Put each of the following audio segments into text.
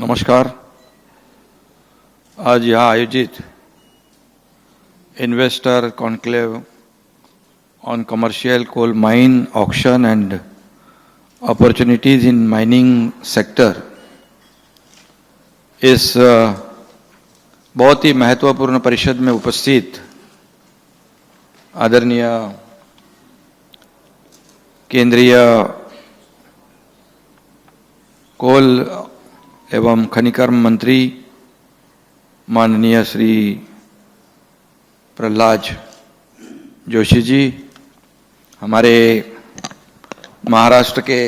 नमस्कार। आज यहाँ आयोजित investor conclave on commercial coal mine auction and opportunities in mining sector इस बहुत ही महत्वपूर्ण परिषद में उपस्थित आदरणीय केंद्रीय कोल एवं खनिकर्म मंत्री माननीय श्री प्रहलाद जोशी जी, हमारे महाराष्ट्र के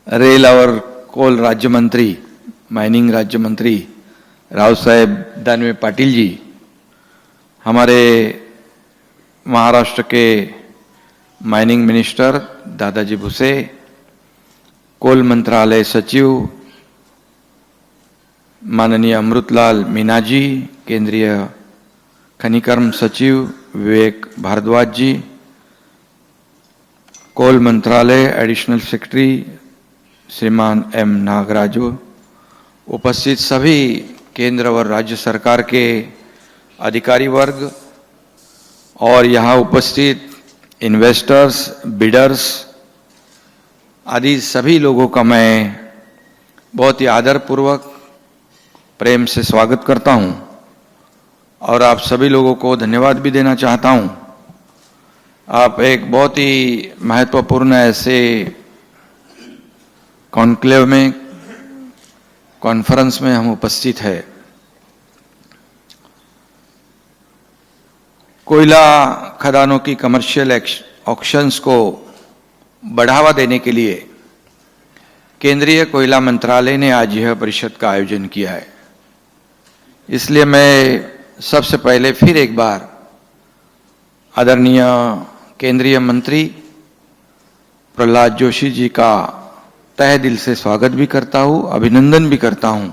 रेल और कोल राज्य मंत्री, माइनिंग राज्य मंत्री राव साहेब दानवे पाटिल जी, हमारे महाराष्ट्र के माइनिंग मिनिस्टर दादाजी भुसे, कोल मंत्रालय सचिव माननीय अमृतलाल मीना जी, केंद्रीय खनिकर्म सचिव विवेक भारद्वाज जी, कोल मंत्रालय एडिशनल सेक्रेटरी श्रीमान एम नागराजू, उपस्थित सभी केंद्र और राज्य सरकार के अधिकारी वर्ग और यहाँ उपस्थित इन्वेस्टर्स, बिडर्स आदि सभी लोगों का मैं बहुत ही आदरपूर्वक प्रेम से स्वागत करता हूं और आप सभी लोगों को धन्यवाद भी देना चाहता हूं। आप एक बहुत ही महत्वपूर्ण ऐसे कॉन्क्लेव में, कॉन्फ्रेंस में हम उपस्थित है। कोयला खदानों की कमर्शियल ऑक्शंस को बढ़ावा देने के लिए केंद्रीय कोयला मंत्रालय ने आज यह परिषद का आयोजन किया है। इसलिए मैं सबसे पहले फिर एक बार आदरणीय केंद्रीय मंत्री प्रहलाद जोशी जी का तहे दिल से स्वागत भी करता हूं, अभिनंदन भी करता हूं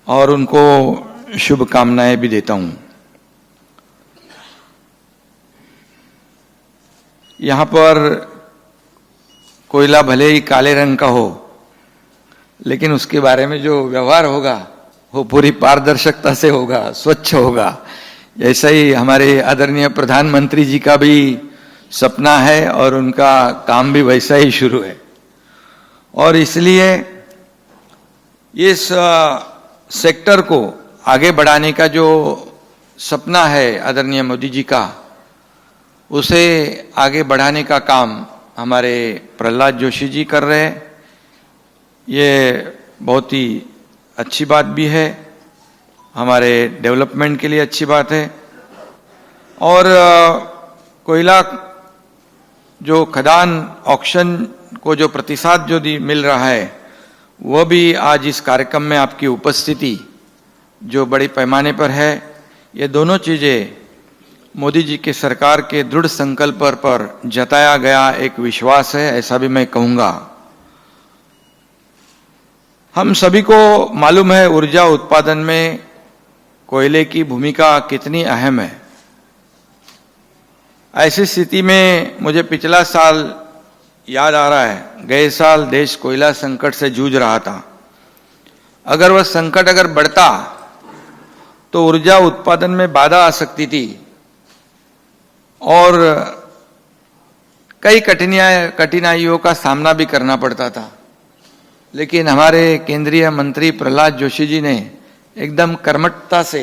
और उनको शुभकामनाएं भी देता हूं। यहां पर कोयला भले ही काले रंग का हो, लेकिन उसके बारे में जो व्यवहार होगा वो पूरी पारदर्शिता से होगा, स्वच्छ होगा। ऐसा ही हमारे आदरणीय प्रधानमंत्री जी का भी सपना है और उनका काम भी वैसा ही शुरू है। और इसलिए इस सेक्टर को आगे बढ़ाने का जो सपना है आदरणीय मोदी जी का, उसे आगे बढ़ाने का काम हमारे प्रहलाद जोशी जी कर रहे हैं। ये बहुत ही अच्छी बात भी है, हमारे डेवलपमेंट के लिए अच्छी बात है। और कोयला जो खदान ऑक्शन को जो प्रतिसाद जो मिल रहा है, वह भी आज इस कार्यक्रम में आपकी उपस्थिति जो बड़े पैमाने पर है, ये दोनों चीजें मोदी जी के सरकार के दृढ़ संकल्प पर जताया गया एक विश्वास है, ऐसा भी मैं कहूंगा। हम सभी को मालूम है ऊर्जा उत्पादन में कोयले की भूमिका कितनी अहम है। ऐसी स्थिति में मुझे पिछला साल याद आ रहा है, गए साल देश कोयला संकट से जूझ रहा था। अगर वह संकट अगर बढ़ता तो ऊर्जा उत्पादन में बाधा आ सकती थी और कई कठिनाइयों का सामना भी करना पड़ता था। लेकिन हमारे केंद्रीय मंत्री प्रहलाद जोशी जी ने एकदम कर्मठता से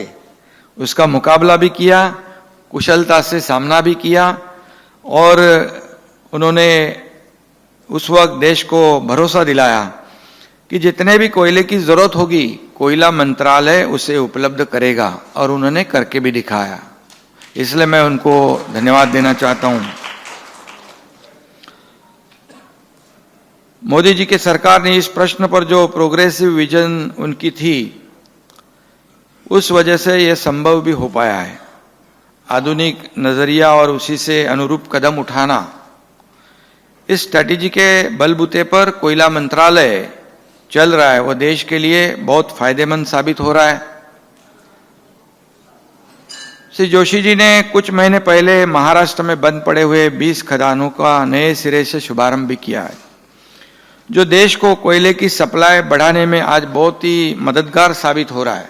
उसका मुकाबला भी किया, कुशलता से सामना भी किया और उन्होंने उस वक्त देश को भरोसा दिलाया कि जितने भी कोयले की जरूरत होगी कोयला मंत्रालय उसे उपलब्ध करेगा, और उन्होंने करके भी दिखाया। इसलिए मैं उनको धन्यवाद देना चाहता हूं। मोदी जी की सरकार ने इस प्रश्न पर जो प्रोग्रेसिव विजन उनकी थी, उस वजह से यह संभव भी हो पाया है। आधुनिक नजरिया और उसी से अनुरूप कदम उठाना, इस स्ट्रैटेजी के बलबूते पर कोयला मंत्रालय चल रहा है, वह देश के लिए बहुत फायदेमंद साबित हो रहा है। श्री जोशी जी ने कुछ महीने पहले महाराष्ट्र में बंद पड़े हुए 20 खदानों का नए सिरे से शुभारंभ भी किया है, जो देश को कोयले की सप्लाई बढ़ाने में आज बहुत ही मददगार साबित हो रहा है।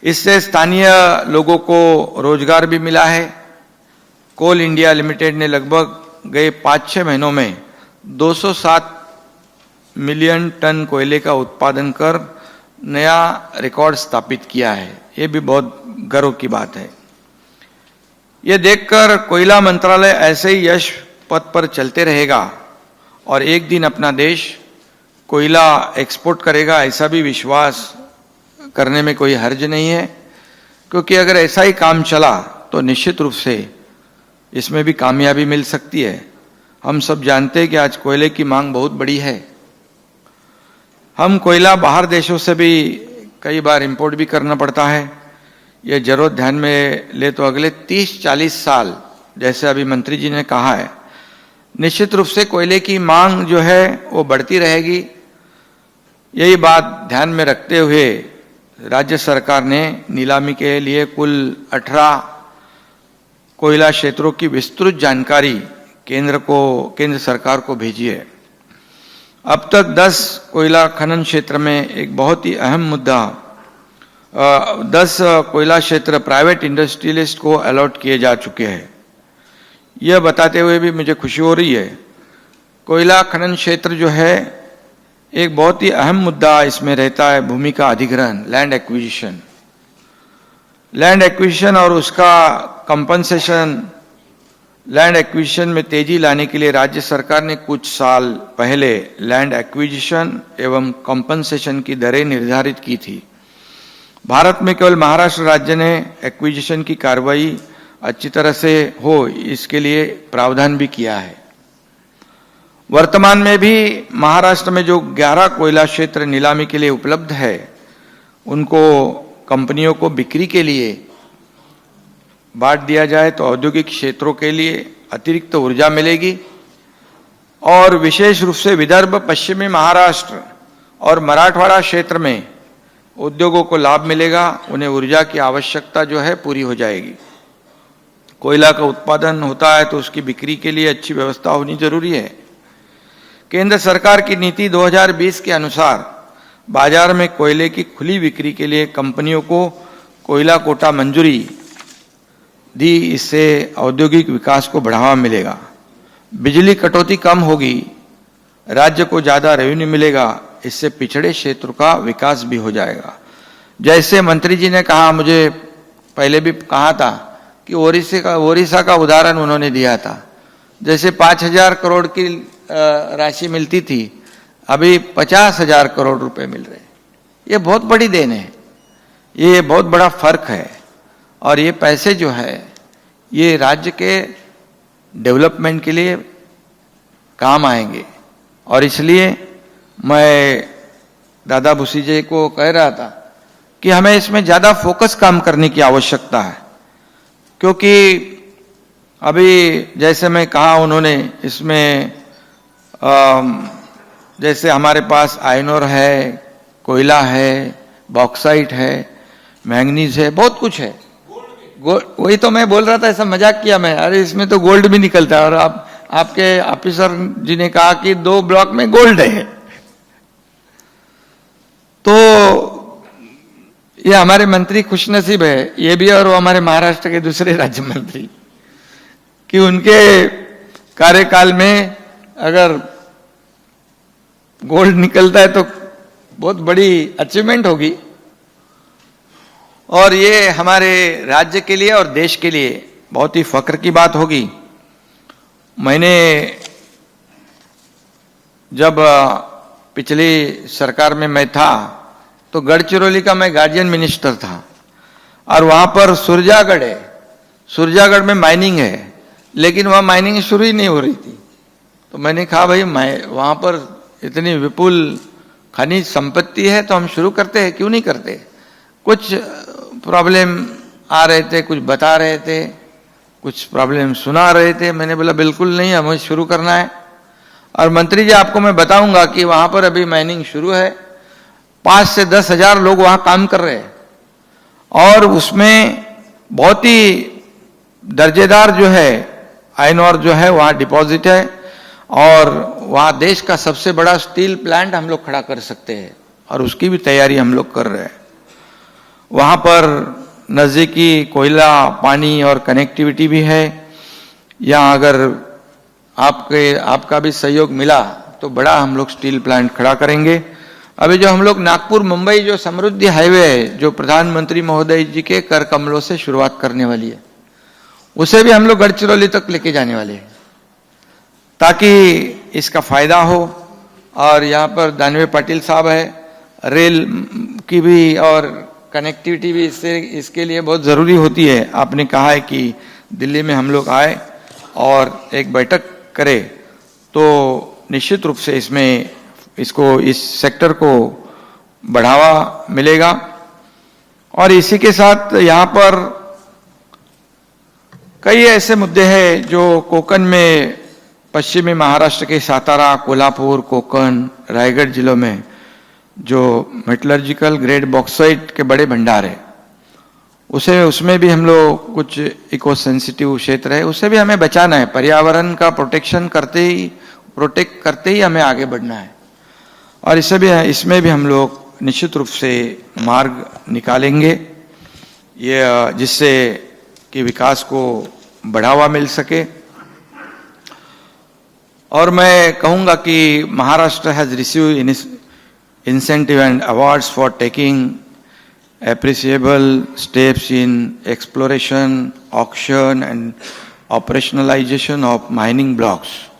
इससे स्थानीय लोगों को रोजगार भी मिला है। कोल इंडिया लिमिटेड ने लगभग गए 5-6 महीनों में 207 मिलियन टन कोयले का उत्पादन कर नया रिकॉर्ड स्थापित किया है। ये भी बहुत गर्व की बात है। ये देखकर कोयला मंत्रालय ऐसे ही यश पथ पर चलते रहेगा और एक दिन अपना देश कोयला एक्सपोर्ट करेगा, ऐसा भी विश्वास करने में कोई हर्ज नहीं है। क्योंकि अगर ऐसा ही काम चला तो निश्चित रूप से इसमें भी कामयाबी मिल सकती है। हम सब जानते हैं कि आज कोयले की मांग बहुत बड़ी है। हम कोयला बाहर देशों से भी कई बार इंपोर्ट भी करना पड़ता है। यह जरूरत ध्यान में ले तो अगले 30-40 साल, जैसे अभी मंत्री जी ने कहा है, निश्चित रूप से कोयले की मांग जो है वो बढ़ती रहेगी। यही बात ध्यान में रखते हुए राज्य सरकार ने नीलामी के लिए कुल 18 कोयला क्षेत्रों की विस्तृत जानकारी केंद्र सरकार को भेजी है। अब तक 10 कोयला खनन क्षेत्र में एक बहुत ही अहम मुद्दा 10 कोयला क्षेत्र प्राइवेट इंडस्ट्रियलिस्ट को अलॉट किए जा चुके हैं। यह बताते हुए भी मुझे खुशी हो रही है। कोयला खनन क्षेत्र जो है एक बहुत ही अहम मुद्दा इसमें रहता है, भूमि का अधिग्रहण, लैंड एक्विजिशन। लैंड एक्विजिशन और उसका कंपनसेशन, लैंड एक्विजिशन में तेजी लाने के लिए राज्य सरकार ने कुछ साल पहले लैंड एक्विजिशन एवं कंपनसेशन की दरें निर्धारित की थी। भारत में केवल महाराष्ट्र राज्य ने एक्विजिशन की कार्रवाई अच्छी तरह से हो, इसके लिए प्रावधान भी किया है। वर्तमान में भी महाराष्ट्र में जो 11 कोयला क्षेत्र नीलामी के लिए उपलब्ध है, उनको कंपनियों को बिक्री के लिए बांट दिया जाए तो औद्योगिक क्षेत्रों के लिए अतिरिक्त ऊर्जा मिलेगी और विशेष रूप से विदर्भ, पश्चिमी महाराष्ट्र और मराठवाड़ा क्षेत्र में उद्योगों को लाभ मिलेगा। उन्हें ऊर्जा की आवश्यकता जो है पूरी हो जाएगी। कोयला का उत्पादन होता है तो उसकी बिक्री के लिए अच्छी व्यवस्था होनी जरूरी है। केंद्र सरकार की नीति 2020 के अनुसार बाजार में कोयले की खुली बिक्री के लिए कंपनियों को कोयला कोटा मंजूरी दी। इससे औद्योगिक विकास को बढ़ावा मिलेगा, बिजली कटौती कम होगी, राज्य को ज्यादा रेवेन्यू मिलेगा। इससे पिछड़े क्षेत्र का विकास भी हो जाएगा। जैसे मंत्री जी ने कहा, मुझे पहले भी कहा था कि ओडिशा का उदाहरण उन्होंने दिया था। जैसे 5,000 करोड़ की राशि मिलती थी, अभी 50,000 करोड़ रुपए मिल रहे। ये बहुत बड़ी देन है, ये बहुत बड़ा फर्क है और ये पैसे जो है ये राज्य के डेवलपमेंट के लिए काम आएंगे। और इसलिए मैं दादा भूसी जी को कह रहा था कि हमें इसमें ज्यादा फोकस काम करने की आवश्यकता है। क्योंकि अभी जैसे मैं कहा, उन्होंने इसमें जैसे हमारे पास आयरन ओर है, कोयला है, बॉक्साइट है, मैंगनीज है, बहुत कुछ है। वही तो मैं बोल रहा था, ऐसा मजाक किया मैं, अरे इसमें तो गोल्ड भी निकलता है। और आपके ऑफिसर जी ने कहा कि 2 ब्लॉक में गोल्ड है। तो ये हमारे मंत्री खुशनसीब है, ये भी और वो हमारे महाराष्ट्र के दूसरे राज्य मंत्री, कि उनके कार्यकाल में अगर गोल्ड निकलता है तो बहुत बड़ी अचीवमेंट होगी। और ये हमारे राज्य के लिए और देश के लिए बहुत ही फख्र की बात होगी। मैंने जब पिछली सरकार में मैं था तो गढ़चिरौली का मैं गार्जियन मिनिस्टर था और वहां पर सुरजागढ़ है। सुरजागढ़ में माइनिंग है, लेकिन वहां माइनिंग शुरू ही नहीं हो रही थी। तो मैंने कहा भाई, वहां पर इतनी विपुल खनिज संपत्ति है तो हम शुरू करते हैं, क्यों नहीं करते। कुछ प्रॉब्लम आ रहे थे, कुछ बता रहे थे, कुछ प्रॉब्लम सुना रहे थे। मैंने बोला बिल्कुल नहीं, हमें शुरू करना है। और मंत्री जी, आपको मैं बताऊंगा कि वहां पर अभी माइनिंग शुरू है, 5 से 10 हजार लोग वहां काम कर रहे हैं और उसमें बहुत ही दर्जेदार जो है आयरन ओर जो है वहां डिपॉजिट है। और वहाँ देश का सबसे बड़ा स्टील प्लांट हम लोग खड़ा कर सकते हैं और उसकी भी तैयारी हम लोग कर रहे हैं। वहाँ पर नज़दीकी कोयला, पानी और कनेक्टिविटी भी है। यहाँ अगर आपका भी सहयोग मिला तो बड़ा हम लोग स्टील प्लांट खड़ा करेंगे। अभी जो हम लोग नागपुर मुंबई जो समृद्धि हाईवे है, जो प्रधानमंत्री महोदय जी के कर कमलों से शुरुआत करने वाली है, उसे भी हम लोग गढ़चिरौली तक लेके जाने वाले हैं ताकि इसका फायदा हो। और यहाँ पर दानवे पाटिल साहब है, रेल की भी और कनेक्टिविटी भी इसके लिए बहुत ज़रूरी होती है। आपने कहा है कि दिल्ली में हम लोग आए और एक बैठक करें तो निश्चित रूप से इस सेक्टर को बढ़ावा मिलेगा। और इसी के साथ यहाँ पर कई ऐसे मुद्दे हैं जो कोकण में, पश्चिमी महाराष्ट्र के सातारा, कोल्हापुर, कोकण, रायगढ़ जिलों में जो मेटलर्जिकल ग्रेड बॉक्साइट के बड़े भंडार है, उसमें भी हम लोग कुछ इको सेंसिटिव क्षेत्र है, उसे भी हमें बचाना है। पर्यावरण का प्रोटेक्ट करते ही हमें आगे बढ़ना है। और इसमें भी हम लोग निश्चित रूप से मार्ग निकालेंगे, ये जिससे कि विकास को बढ़ावा मिल सके। और मैं कहूँगा कि Maharashtra has received incentive and awards for taking appreciable steps in exploration, auction and operationalization of mining blocks.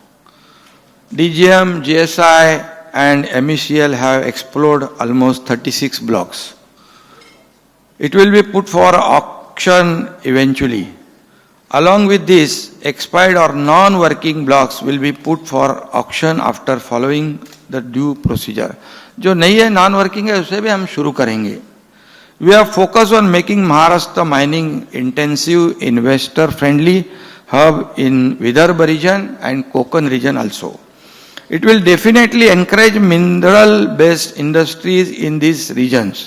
DGM, GSI and MECL have explored almost 36 blocks. It will be put for auction eventually. Along with this, expired or non-working blocks will be put for auction after following the due procedure. जो नहीं है, non working है, उसे भी हम शुरू करेंगे। We are focus on making Maharashtra mining intensive investor friendly hub in Vidarbha region and Konkan region also. It will definitely encourage mineral based industries in this regions.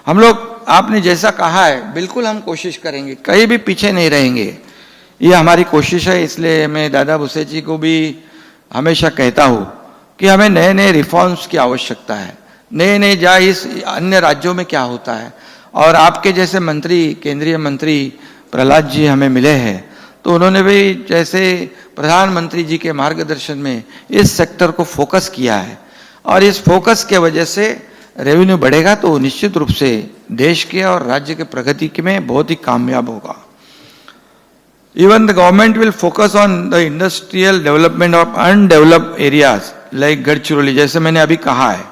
हम लोग, आपने जैसा कहा है, बिल्कुल हम कोशिश करेंगे, कहीं भी पीछे नहीं रहेंगे, ये हमारी कोशिश है। इसलिए मैं दादा भुसे जी को भी हमेशा कहता हूँ कि हमें नए नए रिफॉर्म्स की आवश्यकता है, नए इस अन्य राज्यों में क्या होता है। और आपके जैसे मंत्री, केंद्रीय मंत्री प्रहलाद जी हमें मिले हैं, तो उन्होंने भी जैसे प्रधानमंत्री जी के मार्गदर्शन में इस सेक्टर को फोकस किया है। और इस फोकस के वजह से रेवेन्यू बढ़ेगा तो निश्चित रूप से देश के और राज्य के प्रगति में बहुत ही कामयाब होगा. Even the government will focus on the industrial development of undeveloped areas like Gadchiroli, जैसे मैंने अभी कहा है.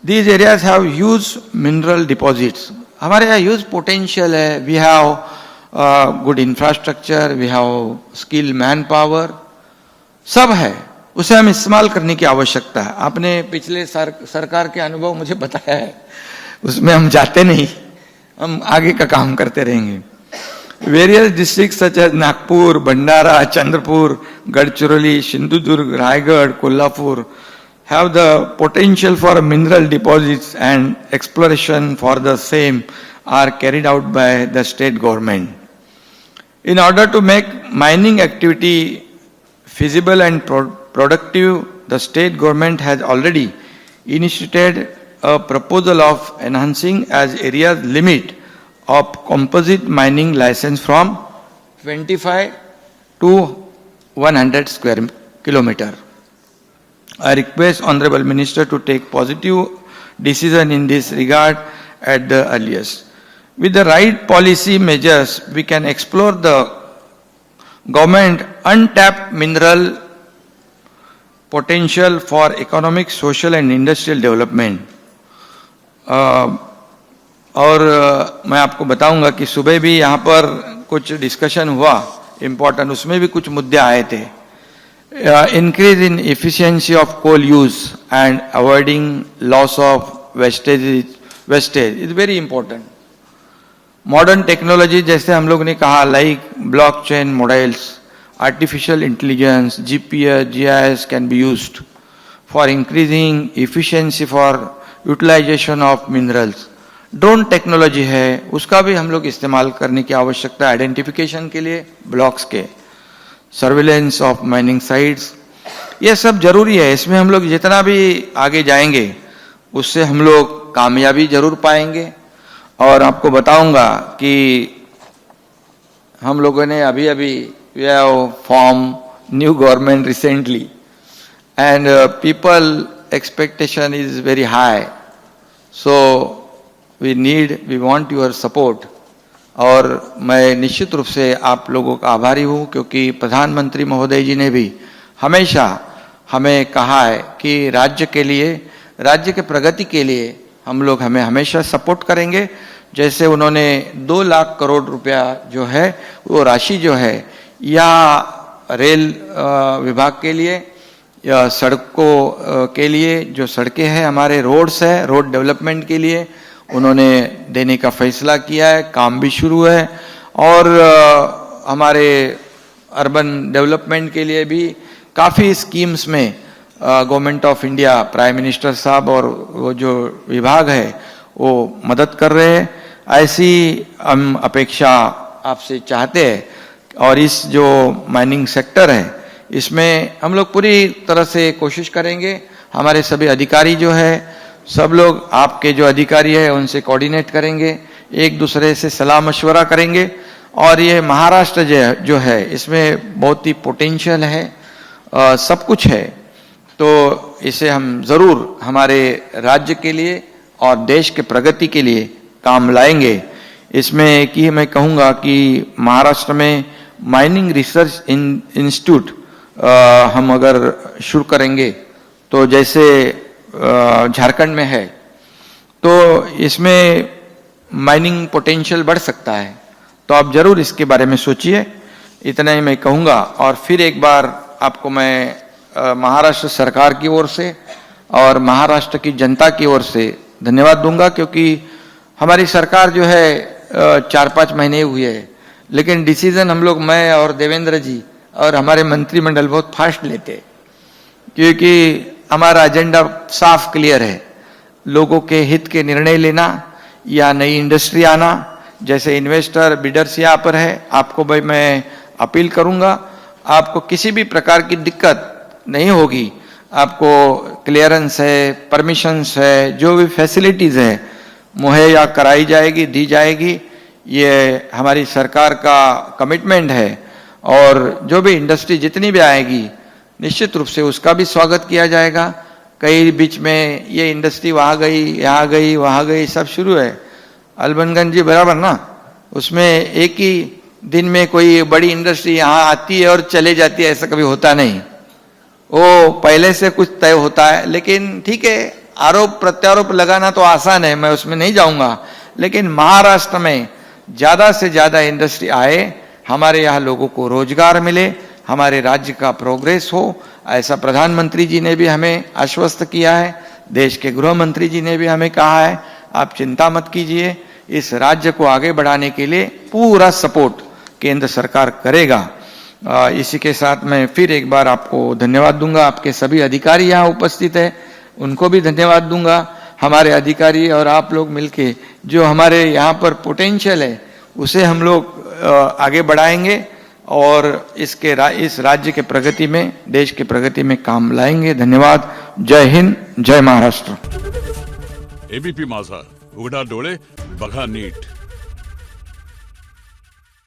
These areas have huge mineral deposits. हमारे यहाँ huge potential है. We have good infrastructure, we have skilled manpower, सब है. उसे हम इस्तेमाल करने की आवश्यकता है. आपने पिछले सरकार के अनुभव मुझे बताया है, उसमें हम जाते नहीं, हम आगे का काम करते रहेंगे. Various districts such as Nagpur, Bhandara, Chandrapur, Gadchiroli, Sindhudurg, Raigad, Kolhapur have the potential for mineral deposits, and exploration for the same are carried out by the state government. In order to make mining activity feasible and productive, the state government has already initiated a proposal of enhancing as areas limit of composite mining license from 25 to 100 square kilometer. I request Honorable Minister to take positive decision in this regard at the earliest. With the right policy measures, we can explore the government untapped mineral potential for economic, social and industrial development. और मैं आपको बताऊंगा कि सुबह भी यहाँ पर कुछ डिस्कशन हुआ इम्पोर्टेंट, उसमें भी कुछ मुद्दे आए थे. Increase in efficiency of coal use and avoiding loss of wastage is very important. Modern technology जैसे हम लोग ने कहा, like blockchain models, artificial intelligence, GPS, GIS can be used for increasing efficiency for utilisation of minerals. Drone technology है, उसका भी हम लोग इस्तेमाल करने की आवश्यकता है आइडेंटिफिकेशन के लिए ब्लॉक्स के, सर्विलेंस ऑफ माइनिंग साइट्स. ये सब जरूरी है। इसमें हम लोग जितना भी आगे जाएंगे उससे हम लोग कामयाबी जरूर पाएंगे। और आपको बताऊंगा कि हम लोगों ने अभी अभी we have form new government recently and people expectation is very high, so we want your support. और मैं निश्चित रूप से आप लोगों का आभारी हूँ, क्योंकि प्रधानमंत्री महोदय जी ने भी हमेशा हमें कहा है कि राज्य के लिए, राज्य के प्रगति के लिए हम लोग हमें हमेशा सपोर्ट करेंगे। जैसे उन्होंने 2 लाख करोड़ रुपया जो है वो राशि जो है या रेल विभाग के लिए या सड़कों के लिए, जो सड़कें हैं हमारे रोड्स है, रोड डेवलपमेंट के लिए उन्होंने देने का फैसला किया है। काम भी शुरू है। और हमारे अर्बन डेवलपमेंट के लिए भी काफ़ी स्कीम्स में government of India, prime minister साहब और वो जो विभाग है वो मदद कर रहे हैं। ऐसी हम अपेक्षा आपसे चाहते हैं। और इस जो माइनिंग सेक्टर है इसमें हम लोग पूरी तरह से कोशिश करेंगे। हमारे सभी अधिकारी जो है, सब लोग आपके जो अधिकारी है उनसे कोऑर्डिनेट करेंगे, एक दूसरे से सलाह मशवरा करेंगे। और ये महाराष्ट्र जो है इसमें बहुत ही पोटेंशियल है, सब कुछ है, तो इसे हम जरूर हमारे राज्य के लिए और देश के प्रगति के लिए काम लाएंगे। इसमें एक ही मैं कहूँगा कि महाराष्ट्र में माइनिंग रिसर्च इंस्टीट्यूट हम अगर शुरू करेंगे तो जैसे झारखंड में है, तो इसमें माइनिंग पोटेंशियल बढ़ सकता है। तो आप जरूर इसके बारे में सोचिए। इतना ही मैं कहूँगा। और फिर एक बार आपको मैं महाराष्ट्र सरकार की ओर से और महाराष्ट्र की जनता की ओर से धन्यवाद दूंगा, क्योंकि हमारी सरकार जो है 4-5 महीने हुए हैं, लेकिन डिसीजन हम लोग, मैं और देवेंद्र जी और हमारे मंत्रिमंडल बहुत फास्ट लेते हैं, क्योंकि हमारा एजेंडा साफ क्लियर है। लोगों के हित के निर्णय लेना या नई इंडस्ट्री आना, जैसे इन्वेस्टर बिडर्स यहाँ पर है, आपको भाई मैं अपील करूंगा, आपको किसी भी प्रकार की दिक्कत नहीं होगी। आपको क्लियरेंस है, परमिशंस है, जो भी फैसिलिटीज है मुहैया कराई जाएगी, दी जाएगी। ये हमारी सरकार का कमिटमेंट है। और जो भी इंडस्ट्री जितनी भी आएगी निश्चित रूप से उसका भी स्वागत किया जाएगा। कई बीच में ये इंडस्ट्री वहाँ गई, यहाँ गई, वहाँ गई, सब शुरू है। अलबनगंज जी बराबर ना, उसमें एक ही दिन में कोई बड़ी इंडस्ट्री यहाँ आती है और चले जाती है, ऐसा कभी होता नहीं। वो पहले से कुछ तय होता है। लेकिन ठीक है, आरोप प्रत्यारोप लगाना तो आसान है, मैं उसमें नहीं जाऊंगा। लेकिन महाराष्ट्र में ज्यादा से ज्यादा इंडस्ट्री आए, हमारे यहाँ लोगों को रोजगार मिले, हमारे राज्य का प्रोग्रेस हो, ऐसा प्रधानमंत्री जी ने भी हमें आश्वस्त किया है। देश के गृह मंत्री जी ने भी हमें कहा है, आप चिंता मत कीजिए, इस राज्य को आगे बढ़ाने के लिए पूरा सपोर्ट केंद्र सरकार करेगा। इसी के साथ मैं फिर एक बार आपको धन्यवाद दूंगा। आपके सभी अधिकारी यहाँ उपस्थित है, उनको भी धन्यवाद दूंगा। हमारे अधिकारी और आप लोग मिलके जो हमारे यहाँ पर पोटेंशियल है उसे हम लोग आगे बढ़ाएंगे और इस राज्य के प्रगति में, देश के प्रगति में काम लाएंगे। धन्यवाद। जय हिंद, जय महाराष्ट्र। एबीपी माझा, उघडा डोळे बघा नीट।